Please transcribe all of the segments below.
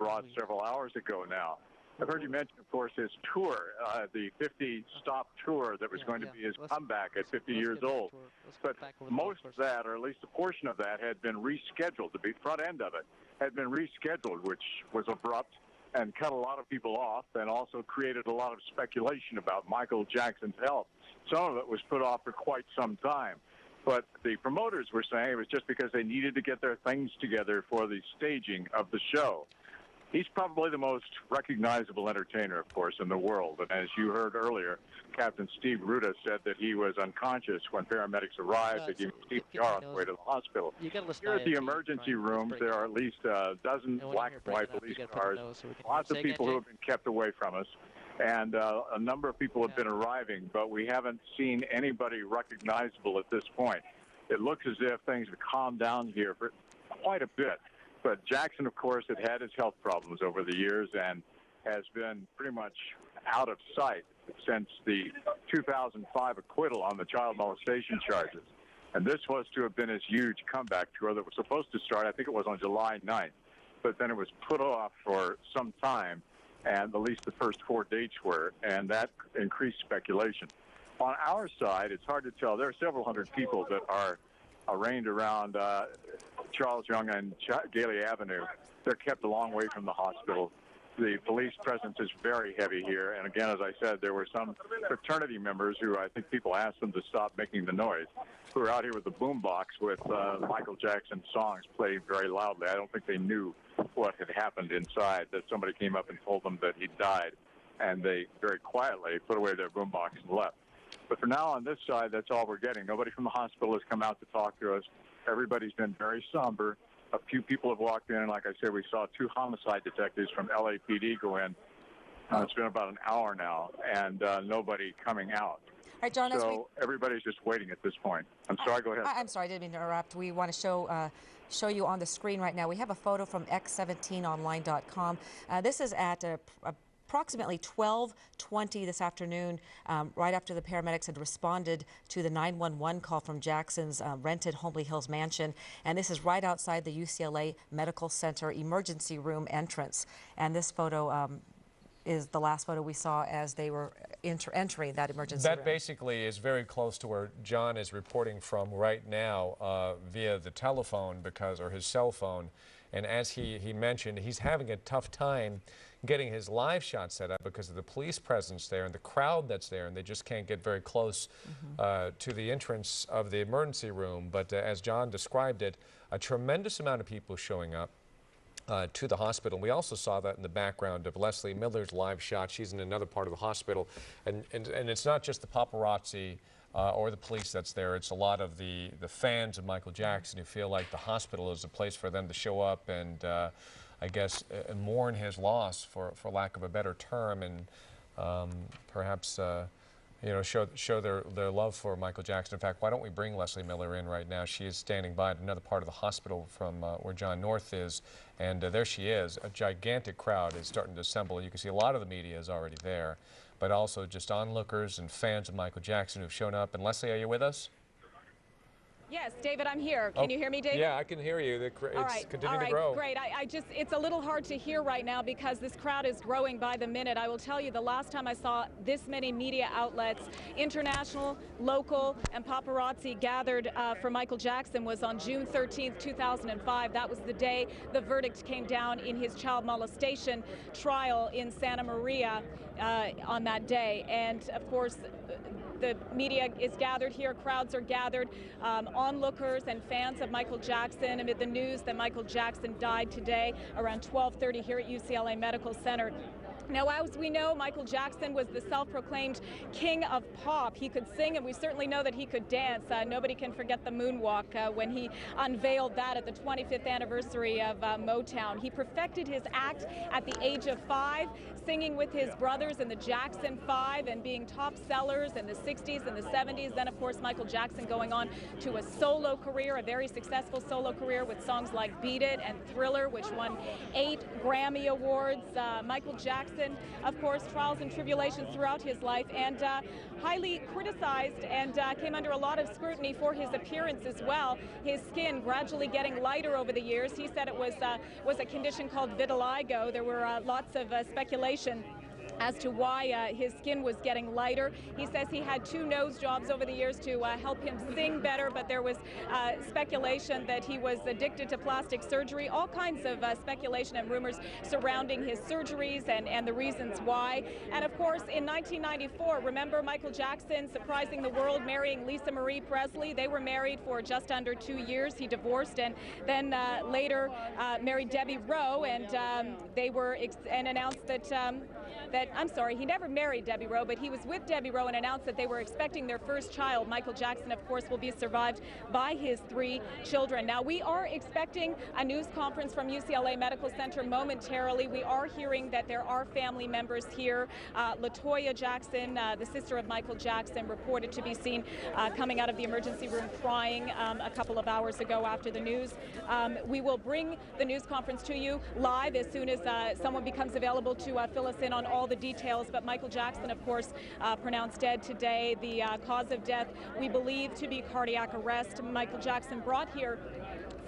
abroad several hours ago now. I've heard you mention, of course, his tour, the 50-stop tour that was going to be his comeback at 50 years old. But most of that, or at least a portion of that, had been rescheduled. The front end of it had been rescheduled, which was abrupt and cut a lot of people off and also created a lot of speculation about Michael Jackson's health. Some of it was put off for quite some time. But the promoters were saying it was just because they needed to get their things together for the staging of the show. He's probably the most recognizable entertainer, of course, in the world. And as you heard earlier, Captain Steve Ruta said that he was unconscious when paramedics arrived. They gave him CPR on the way to the hospital. Here at the emergency rooms, there are at least a dozen black and white police cars, lots of people who have been kept away from us, and a number of people have been arriving, but we haven't seen anybody recognizable at this point. It looks as if things have calmed down here for quite a bit. But Jackson, of course, had his health problems over the years and has been pretty much out of sight since the 2005 acquittal on the child molestation charges. And this was to have been his huge comeback tour that was supposed to start, I think it was on July 9th. But then it was put off for some time, and at least the first 4 dates were, and that increased speculation. On our side, it's hard to tell. There are several hundred people that are arraigned around Charles Young and Gailey Avenue. They're kept a long way from the hospital. The police presence is very heavy here. And again, as I said, there were some fraternity members who I think people asked them to stop making the noise, who were out here with the boombox with Michael Jackson songs played very loudly. I don't think they knew what had happened inside, that somebody came up and told them that he died. And they very quietly put away their boombox and left. But for now, on this side, that's all we're getting. Nobody from the hospital has come out to talk to us. Everybody's been very somber. A few people have walked in. Like I said, we saw 2 homicide detectives from LAPD go in. It's been about an hour now, and nobody coming out. All right, John, so everybody's just waiting at this point. I'm sorry, go ahead. I'm sorry, I didn't mean to interrupt. We want to show you on the screen right now. We have a photo from x17online.com. This is at approximately 12:20 this afternoon, right after the paramedics had responded to the 911 call from Jackson's rented Homely Hills mansion. And this is right outside the UCLA Medical Center emergency room entrance. And this photo is the last photo we saw as they were entering that emergency room. That basically is very close to where John is reporting from right now via the telephone or his cell phone. And as he mentioned, he's having a tough time getting his live shot set up because of the police presence there and the crowd that's there, and they just can't get very close to the entrance of the emergency room. But as John described it, a tremendous amount of people showing up to the hospital. We also saw that in the background of Leslie Miller's live shot. She's in another part of the hospital. And it's not just the paparazzi or the police that's there. It's a lot of the fans of Michael Jackson who feel like the hospital is a place for them to show up and I guess mourn his loss, for lack of a better term, and perhaps you know, show their love for Michael Jackson. In fact, why don't we bring Leslie Miller in right now? She is standing by at another part of the hospital from where John North is, and there she is. A gigantic crowd is starting to assemble. You can see a lot of the media is already there, but also just onlookers and fans of Michael Jackson who've shown up. And Leslie, are you with us? Yes, David, I'm here. Can you hear me, David? Yeah, I can hear you. It's continuing to grow. Great. It's a little hard to hear right now because this crowd is growing by the minute. I will tell you, the last time I saw this many media outlets, international, local, and paparazzi gathered for Michael Jackson was on June 13th, 2005. That was the day the verdict came down in his child molestation trial in Santa Maria on that day. And, of course, the media is gathered here, crowds are gathered, onlookers and fans of Michael Jackson amid the news that Michael Jackson died today around 12:30 here at UCLA Medical Center. Now, as we know, Michael Jackson was the self-proclaimed king of pop. He could sing, and we certainly know that he could dance. Nobody can forget the moonwalk when he unveiled that at the 25th anniversary of Motown. He perfected his act at the age of 5, singing with his brothers in the Jackson 5 and being top sellers in the 60s and the 70s. Then, of course, Michael Jackson going on to a solo career, a very successful solo career with songs like Beat It and Thriller, which won 8 Grammy Awards. Michael Jackson, of course, trials and tribulations throughout his life, and highly criticized and came under a lot of scrutiny for his appearance as well. His skin gradually getting lighter over the years. He said it was a condition called vitiligo. There were lots of speculation as to why his skin was getting lighter. He says he had 2 nose jobs over the years to help him sing better, but there was speculation that he was addicted to plastic surgery, all kinds of speculation and rumors surrounding his surgeries and the reasons why. And of course, in 1994, remember Michael Jackson surprising the world, marrying Lisa Marie Presley. They were married for just under 2 years. He divorced and then later married Debbie Rowe, and they were and announced that I'm sorry, he never married Debbie Rowe, but he was with Debbie Rowe and announced that they were expecting their first child. Michael Jackson, of course, will be survived by his 3 children. Now, we are expecting a news conference from UCLA Medical Center momentarily. We are hearing that there are family members here. LaToya Jackson, the sister of Michael Jackson, reported to be seen coming out of the emergency room crying a couple of hours ago after the news. We will bring the news conference to you live as soon as someone becomes available to fill us in on all the details, but Michael Jackson, of course, pronounced dead today. The cause of death, we believe to be cardiac arrest. Michael Jackson brought here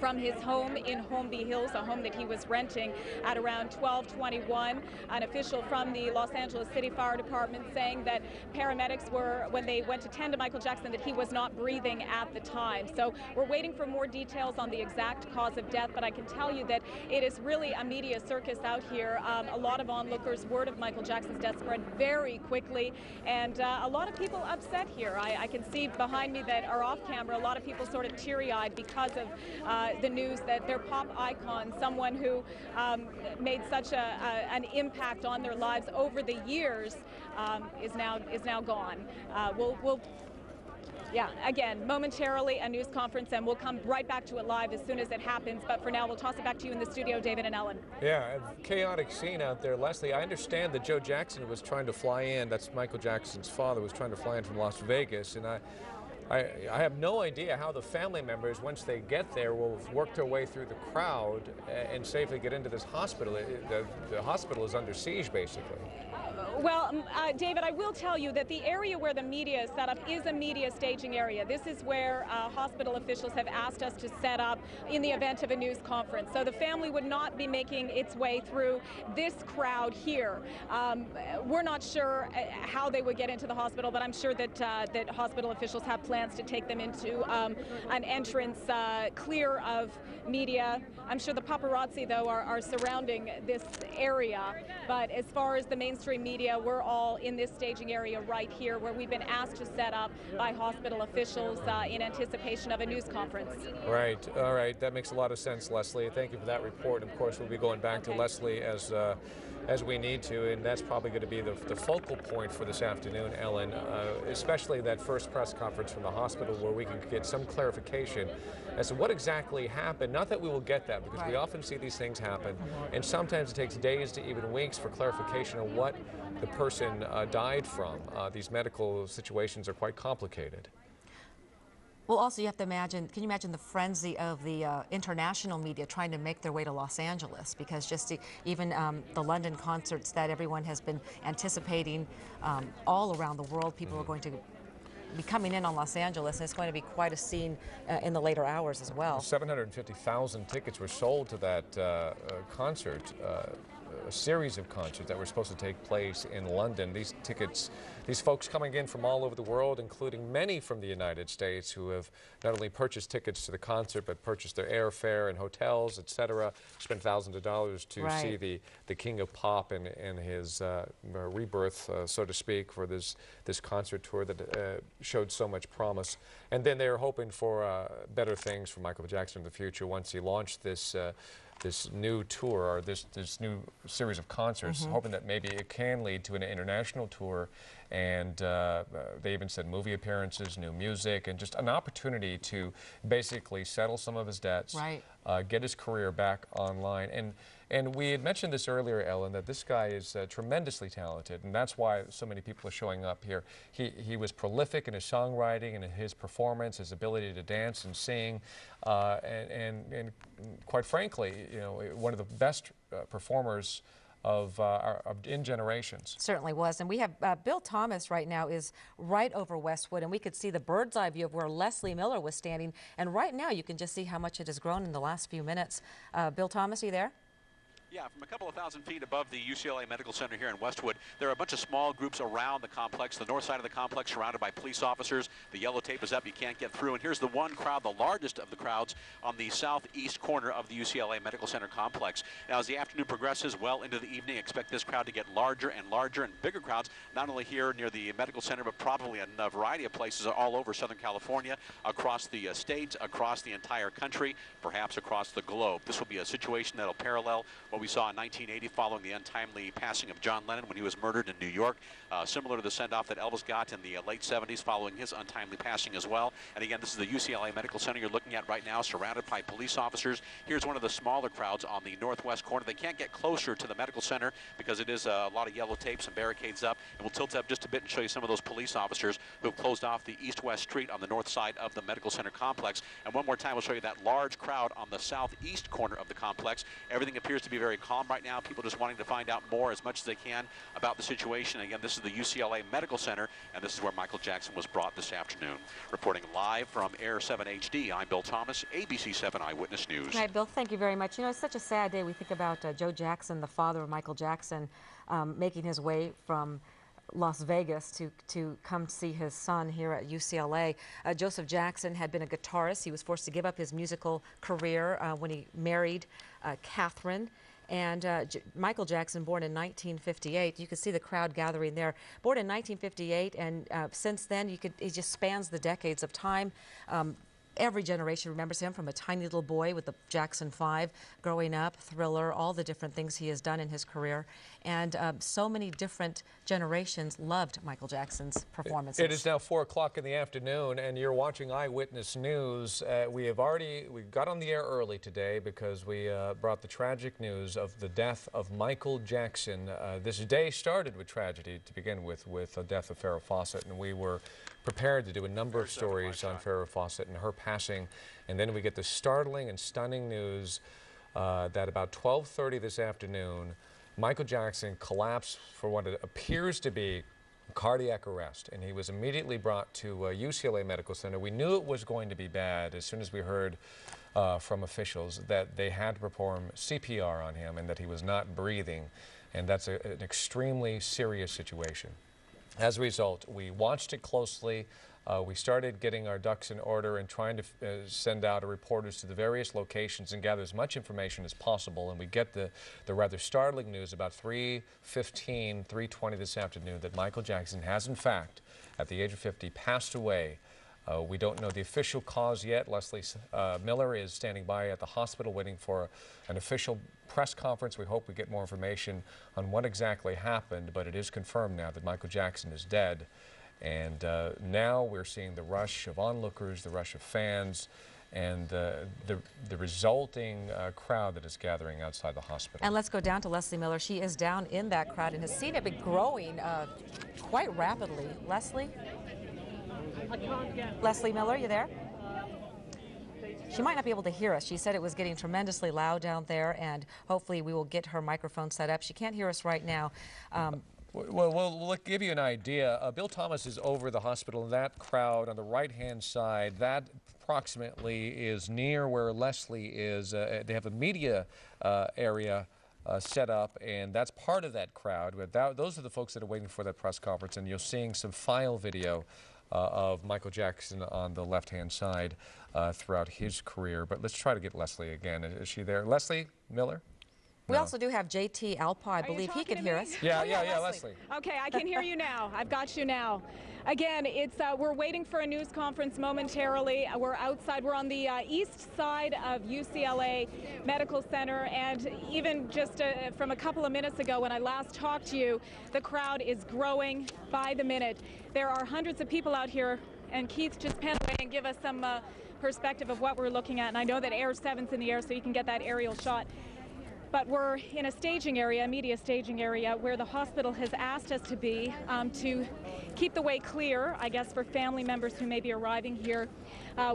from his home in Holmby Hills, a home that he was renting at around 12:21. An official from the Los Angeles City Fire Department saying that paramedics were, when they went to tend to Michael Jackson, that he was not breathing at the time. So we're waiting for more details on the exact cause of death, but I can tell you that it is really a media circus out here. A lot of onlookers, word of Michael Jackson's death spread very quickly, and a lot of people upset here. I can see behind me that are off camera, a lot of people sort of teary-eyed because of the news that their pop icon, someone who made such an impact on their lives over the years, is now gone. Yeah, again, momentarily a news conference, and we'll come right back to it live as soon as it happens. But for now, we'll toss it back to you in the studio, David and Ellen. Yeah, chaotic scene out there. Leslie, I understand that Joe Jackson was trying to fly in, that's Michael Jackson's father, was trying to fly in from Las Vegas, and I have no idea how the family members, once they get there, will work their way through the crowd and safely get into this hospital. The hospital is under siege, basically. Well, David, I will tell you that the area where the media is set up is a media staging area. This is where hospital officials have asked us to set up in the event of a news conference. So the family would not be making its way through this crowd here. We're not sure how they would get into the hospital, but I'm sure that that hospital officials have plans to take them into an entrance clear of media. I'm sure the paparazzi, though, are surrounding this area. But as far as the mainstream media, we're all in this staging area right here where we've been asked to set up by hospital officials in anticipation of a news conference. Right. All right. That makes a lot of sense, Leslie. Thank you for that report. And of course, we'll be going back to Leslie as we need to, and that's probably going to be the focal point for this afternoon, Ellen, especially that first press conference from the hospital where we can get some clarification as to what exactly happened. Not that we will get that, because we often see these things happen, and sometimes it takes days to even weeks for clarification of what the person died from. These medical situations are quite complicated. Well, also you have to imagine, can you imagine the frenzy of the international media trying to make their way to Los Angeles? Because just even the London concerts that everyone has been anticipating all around the world, people are going to be coming in on Los Angeles, and it's going to be quite a scene in the later hours as well. 750,000 tickets were sold to that concert. A series of concerts that were supposed to take place in London. These tickets, these folks coming in from all over the world, including many from the United States, who have not only purchased tickets to the concert, but purchased their airfare and hotels, etc., spent thousands of dollars to see the King of Pop and his rebirth, so to speak, for this concert tour that showed so much promise. And then they're hoping for better things for Michael Jackson in the future once he launched this new tour, or this new series of concerts, hoping that maybe it can lead to an international tour, and they even said movie appearances, new music, and just an opportunity to basically settle some of his debts, get his career back online. And And we had mentioned this earlier, Ellen, that this guy is tremendously talented, and that's why so many people are showing up here. He was prolific in his songwriting and in his performance, his ability to dance and sing, and quite frankly, you know, one of the best performers in generations. Certainly was. And we have Bill Thomas right now is right over Westwood, and we could see the bird's eye view of where Leslie Miller was standing. And right now you can just see how much it has grown in the last few minutes. Bill Thomas, are you there? Yeah, from a couple of thousand feet above the UCLA Medical Center here in Westwood, there are a bunch of small groups around the complex. The north side of the complex surrounded by police officers. The yellow tape is up. You can't get through. And here's the one crowd, the largest of the crowds, on the southeast corner of the UCLA Medical Center complex. Now, as the afternoon progresses well into the evening, expect this crowd to get larger and larger and bigger crowds, not only here near the medical center, but probably in a variety of places all over Southern California, across the states, across the entire country, perhaps across the globe. This will be a situation that will parallel what we saw in 1980 following the untimely passing of John Lennon when he was murdered in New York, similar to the send-off that Elvis got in the late 70s following his untimely passing as well. And again, this is the UCLA Medical Center you're looking at right now, surrounded by police officers. Here's one of the smaller crowds on the northwest corner. They can't get closer to the medical center because it is a lot of yellow tapes and barricades up. And we'll tilt up just a bit and show you some of those police officers who have closed off the east-west street on the north side of the medical center complex. And one more time, we'll show you that large crowd on the southeast corner of the complex. Everything appears to be very calm right now. People just wanting to find out more as much as they can about the situation. Again, this is the UCLA Medical Center, and this is where Michael Jackson was brought this afternoon. Reporting live from Air 7 HD, I'm Bill Thomas, ABC 7 Eyewitness News. All right, Bill, thank you very much. You know, it's such a sad day. We think about Joe Jackson, the father of Michael Jackson, making his way from Las Vegas to come see his son here at UCLA. Joseph Jackson had been a guitarist. He was forced to give up his musical career when he married Catherine. And Michael Jackson, born in 1958, you can see the crowd gathering there. Born in 1958, and since then, he just spans the decades of time. Every generation remembers him from a tiny little boy with the Jackson 5, growing up, Thriller, all the different things he has done in his career. And so many different generations loved Michael Jackson's performances. It is now 4 o'clock in the afternoon, and you're watching Eyewitness News. We got on the air early today because we brought the tragic news of the death of Michael Jackson. This day started with tragedy to begin with the death of Farrah Fawcett, and we were prepared to do a number of stories on Farrah Fawcett and her passing, and then we get the startling and stunning news that about 12:30 this afternoon, Michael Jackson collapsed for what appears to be cardiac arrest, and he was immediately brought to UCLA Medical Center. We knew it was going to be bad as soon as we heard from officials that they had to perform CPR on him and that he was not breathing, and that's an extremely serious situation. As a result, we watched it closely. We started getting our ducks in order and trying to send out reporters to the various locations and gather as much information as possible. And we get the rather startling news about 3:15, 3:20 this afternoon that Michael Jackson has, in fact, at the age of 50, passed away. We don't know the official cause yet. Leslie Miller is standing by at the hospital waiting for an official press conference. We hope we get more information on what exactly happened, but it is confirmed now that Michael Jackson is dead. And now we're seeing the rush of onlookers, the rush of fans, and the resulting crowd that is gathering outside the hospital. And let's go down to Leslie Miller. She is down in that crowd and has seen it be growing quite rapidly. Leslie? Leslie Miller, you there? She might not be able to hear us. She said it was getting tremendously loud down there, and hopefully we will get her microphone set up. She can't hear us right now. Well, we'll give you an idea. Bill Thomas is over the hospital. That crowd on the right-hand side, that approximately is near where Leslie is. They have a media area set up, and that's part of that crowd. But those are the folks that are waiting for that press conference, and you're seeing some file video of Michael Jackson on the left-hand side throughout his career. But let's try to get Leslie again. Is she there? Leslie Miller? We also do have JT Alpa. I believe he can hear us. Yeah, Leslie. Okay, I can hear you now. I've got you now. Again, it's we're waiting for a news conference momentarily. We're outside. We're on the east side of UCLA Medical Center, and even just from a couple of minutes ago when I last talked to you, the crowd is growing by the minute. There are hundreds of people out here, and Keith, just pan away and give us some perspective of what we're looking at. And I know that Air 7's in the air, so you can get that aerial shot. But we're in a staging area, a media staging area, where the hospital has asked us to be to keep the way clear, I guess, for family members who may be arriving here.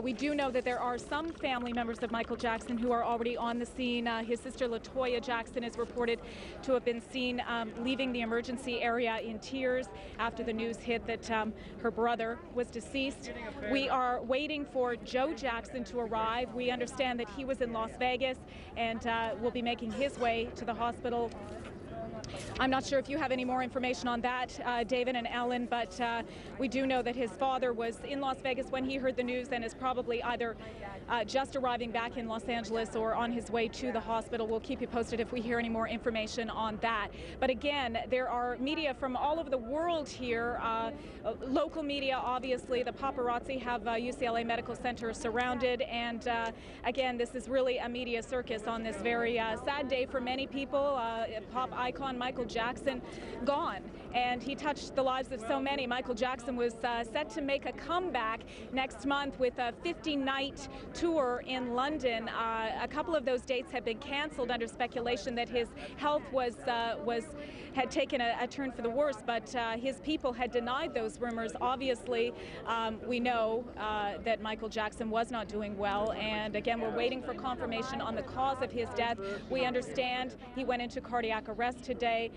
We do know that there are some family members of Michael Jackson who are already on the scene. His sister LaToya Jackson is reported to have been seen leaving the emergency area in tears after the news hit that her brother was deceased. We are waiting for Joe Jackson to arrive. We understand that he was in Las Vegas and will be making his way to the hospital. I'm not sure if you have any more information on that, David and Ellen, but we do know that his father was in Las Vegas when he heard the news and is probably either just arriving back in Los Angeles or on his way to the hospital. We'll keep you posted if we hear any more information on that. But again, there are media from all over the world here, local media, obviously. The paparazzi have UCLA Medical Center surrounded, and again, this is really a media circus on this very sad day for many people. Pop icon Michael Jackson gone, and he touched the lives of so many. Michael Jackson was set to make a comeback next month with a 50-night tour in London. A couple of those dates had been canceled under speculation that his health had taken a turn for the worse, but his people had denied those rumors. Obviously, we know that Michael Jackson was not doing well, and again, we're waiting for confirmation on the cause of his death. We understand he went into cardiac arrest today,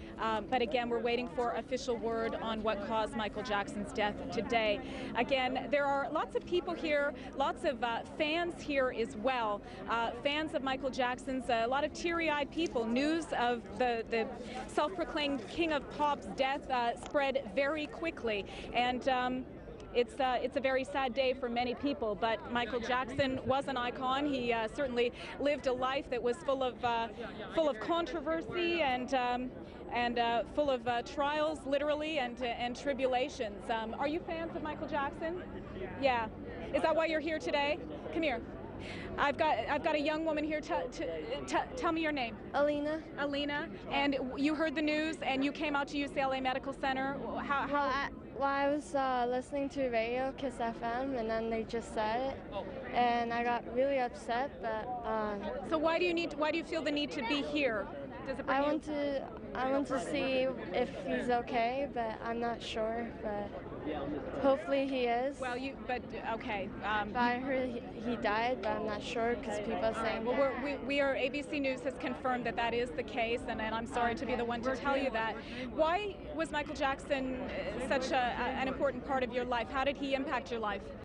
but again, we're waiting for official word on what caused Michael Jackson's death today. Again, there are lots of people here, lots of fans here as well, fans of Michael Jackson's, a lot of teary-eyed people. News of the self-proclaimed King of Pop's death spread very quickly, and it's a very sad day for many people, but Michael Jackson was an icon. He certainly lived a life that was full of controversy and full of trials, literally, and tribulations. Are you fans of Michael Jackson? Yeah. Is that why you're here today? Come here. I've got a young woman here. Tell me your name. Alina. Alina. And you heard the news and you came out to UCLA Medical Center. Well, I was listening to radio, Kiss FM, and then they just said it, and I got really upset. But so why do you feel the need to be here? Does it bring I want to see if he's okay, but I'm not sure. But hopefully he is. Well, okay. But I heard he died, but I'm not sure because people are saying. Well, ABC News has confirmed that is the case, and I'm sorry to be the one to tell you that. Why was Michael Jackson such an important part of your life? How did he impact your life?